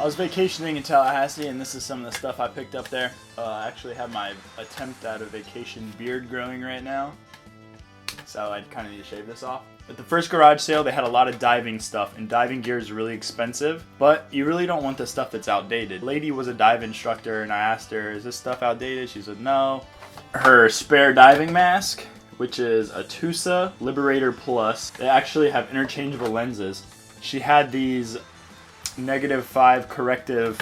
I was vacationing in Tallahassee, and this is some of the stuff I picked up there. I actually have my attempt at a vacation beard growing right now, so I kind of need to shave this off. At the first garage sale, they had a lot of diving stuff, and diving gear is really expensive, but you really don't want the stuff that's outdated. The lady was a dive instructor, and I asked her, is this stuff outdated? She said no. Her spare diving mask, which is a Tusa Liberator Plus. They actually have interchangeable lenses. She had these -5 corrective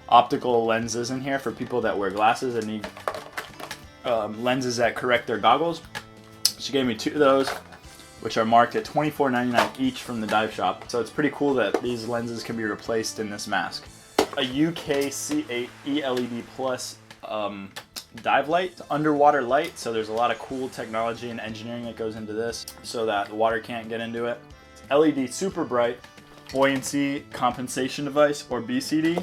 optical lenses in here for people that wear glasses and need lenses that correct their goggles. She gave me 2 of those, which are marked at $24.99 each from the dive shop. So it's pretty cool that these lenses can be replaced in this mask. A UKC8 ELED Plus dive light, underwater light, so there's a lot of cool technology and engineering that goes into this so that the water can't get into it. It's LED super bright, buoyancy compensation device, or BCD.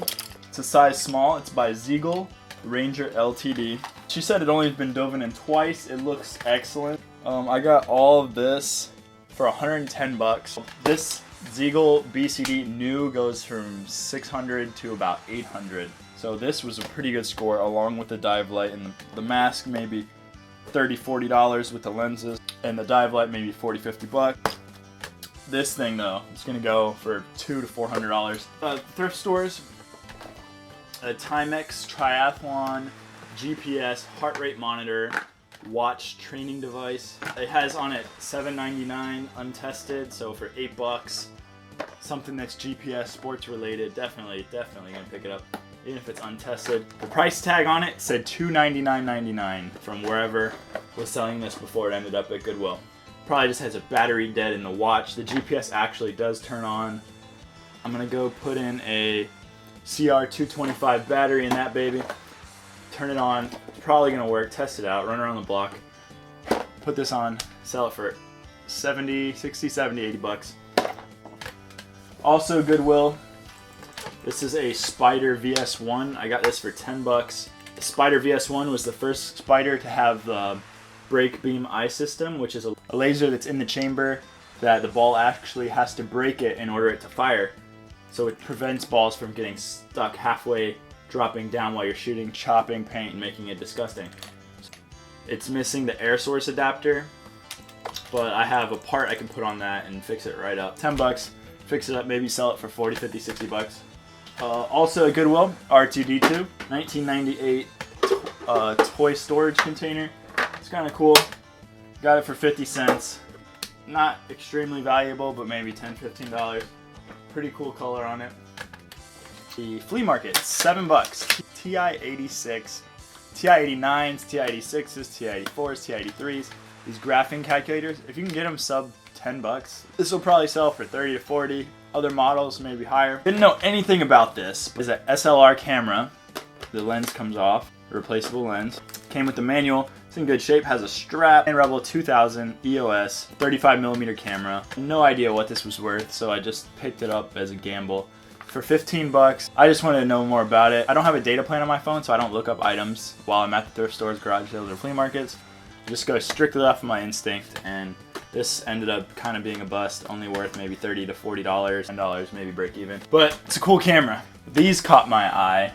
It's a size small, it's by Ziegel Ranger Ltd. She said it only has been dove in twice. It looks excellent. I got all of this for 110 bucks. This Ziegel BCD new goes from 600 to about 800. So this was a pretty good score, along with the dive light, and the mask maybe $30-$40 with the lenses, and the dive light maybe $40-$50 bucks. This thing though, it's gonna go for $200 to $400. Thrift stores, a Timex Triathlon GPS heart rate monitor watch training device. It has on it $7.99 untested, so for $8, something that's GPS sports related, definitely gonna pick it up, even if it's untested. The price tag on it said $299.99 from wherever was selling this before it ended up at Goodwill. Probably just has a battery dead in the watch. The GPS actually does turn on. I'm gonna go put in a CR225 battery in that baby. Turn it on, it's probably gonna work, test it out, run around the block, put this on, sell it for 60, 70, 80 bucks. Also Goodwill, this is a Spider VS1. I got this for 10 bucks. The Spider VS1 was the first Spider to have the brake beam eye system, which is a laser that's in the chamber that the ball actually has to break it in order it to fire. So it prevents balls from getting stuck halfway dropping down while you're shooting, chopping paint, and making it disgusting. It's missing the air source adapter, but I have a part I can put on that and fix it right up. 10 bucks, fix it up, maybe sell it for 40, 50, 60 bucks. Also a Goodwill, R2-D2, 1998 toy storage container. It's kind of cool. Got it for 50 cents. Not extremely valuable, but maybe $10, $15. Pretty cool color on it. The flea market, 7 bucks. TI-86, TI-89s, TI-86s, TI-84s, TI-83s. These graphing calculators, if you can get them sub 10 bucks, this will probably sell for 30 to 40. Other models maybe higher. Didn't know anything about this. It's an SLR camera. The lens comes off, replaceable lens. Came with the manual. It's in good shape, has a strap, and Rebel 2000 EOS 35mm camera. No idea what this was worth, so I just picked it up as a gamble. For 15 bucks, I just wanted to know more about it. I don't have a data plan on my phone, so I don't look up items while I'm at the thrift stores, garage sales, or flea markets. I just go strictly off of my instinct, and this ended up kind of being a bust, only worth maybe $30 to $40, $10 maybe break even. But it's a cool camera. These caught my eye.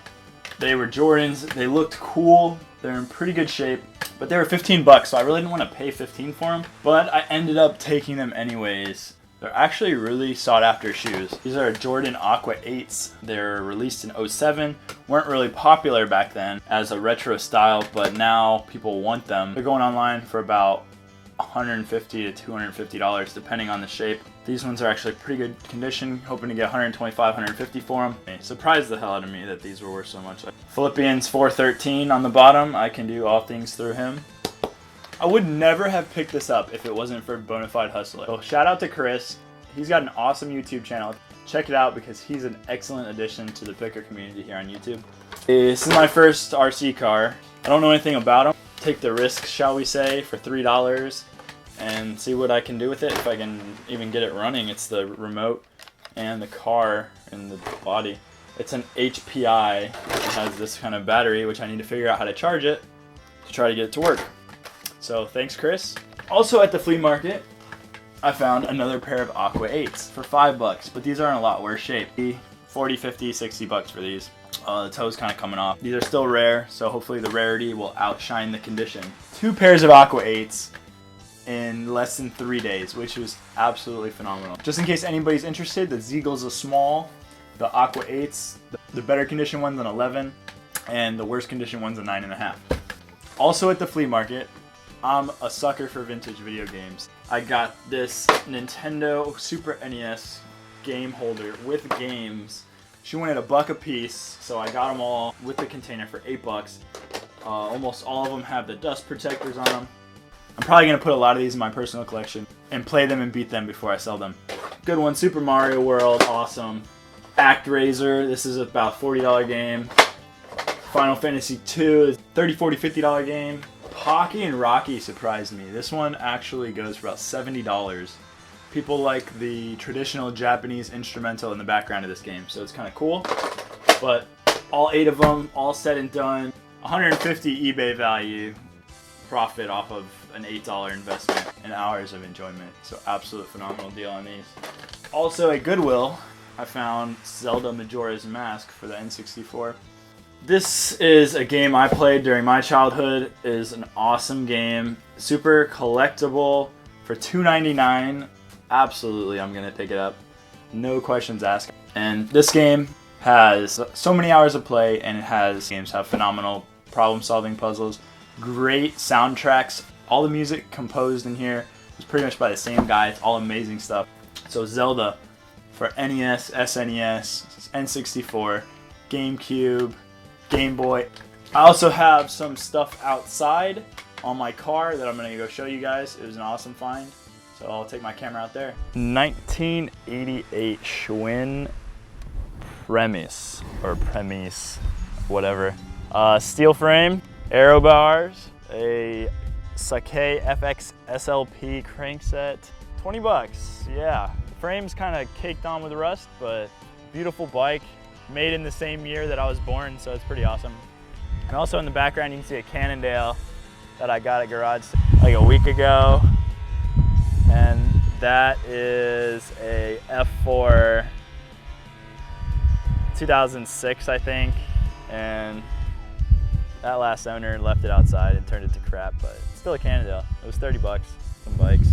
They were Jordans, they looked cool, they're in pretty good shape, but they were 15 bucks, so I really didn't want to pay 15 for them, but I ended up taking them anyways. They're actually really sought after shoes. These are Jordan Aqua 8s. They're released in 07. Weren't really popular back then as a retro style, but now people want them. They're going online for about $150 to $250 depending on the shape. These ones are actually pretty good condition, hoping to get $125, $150 for them. It surprised the hell out of me that these were worth so much. Philippians 4:13 on the bottom, I can do all things through him. I would never have picked this up if it wasn't for Bonafide Hustler. So shout out to Chris. He's got an awesome YouTube channel. Check it out because he's an excellent addition to the picker community here on YouTube. This is my first RC car. I don't know anything about them. Take the risk, shall we say, for $3 and see what I can do with it, if I can even get it running. It's the remote and the car and the body. It's an HPI. It has this kind of battery, which I need to figure out how to charge it to try to get it to work. So thanks, Chris. Also at the flea market, I found another pair of Aqua 8s for $5, but these are in a lot worse shape. 40, 50, 60 bucks for these. The toe's kind of coming off. These are still rare, so hopefully the rarity will outshine the condition. 2 pairs of Aqua 8s in less than 3 days, which was absolutely phenomenal. Just in case anybody's interested, the Zeagle's a small, the Aqua 8s, the better condition one's an 11, and the worst condition one's a 9.5. Also at the flea market, I'm a sucker for vintage video games. I got this Nintendo Super NES game holder with games. She wanted $1 a piece, so I got them all with the container for $8. Almost all of them have the dust protectors on them. I'm probably going to put a lot of these in my personal collection and play them and beat them before I sell them. Good one, Super Mario World, awesome. ActRaiser, this is about a $40 game. Final Fantasy II, $30, $40, $50 game. Pocky and Rocky surprised me. This one actually goes for about $70. People like the traditional Japanese instrumental in the background of this game, so it's kind of cool. But all 8 of them, all said and done, 150 eBay value, profit off of an $8 investment and hours of enjoyment. So absolute phenomenal deal on these. Also at Goodwill, I found Zelda Majora's Mask for the N64. This is a game I played during my childhood. It is an awesome game. Super collectible for $2.99. Absolutely, I'm gonna pick it up. No questions asked. And this game has so many hours of play, and games have phenomenal problem-solving puzzles, great soundtracks. All the music composed in here is pretty much by the same guy. It's all amazing stuff. So Zelda for NES, SNES, N64, GameCube, Game Boy. I also have some stuff outside on my car that I'm gonna go show you guys. It was an awesome find. So I'll take my camera out there. 1988 Schwinn Premise, whatever. Steel frame, aero bars, a Sake FX SLP crankset, 20 bucks, yeah. The frame's kind of caked on with rust, but beautiful bike, made in the same year that I was born, so it's pretty awesome. And also in the background, you can see a Cannondale that I got at garage like a week ago. And that is a F4 2006, I think. And that last owner left it outside and turned it to crap, but it's still a Cannondale. It was 30 bucks, some bikes.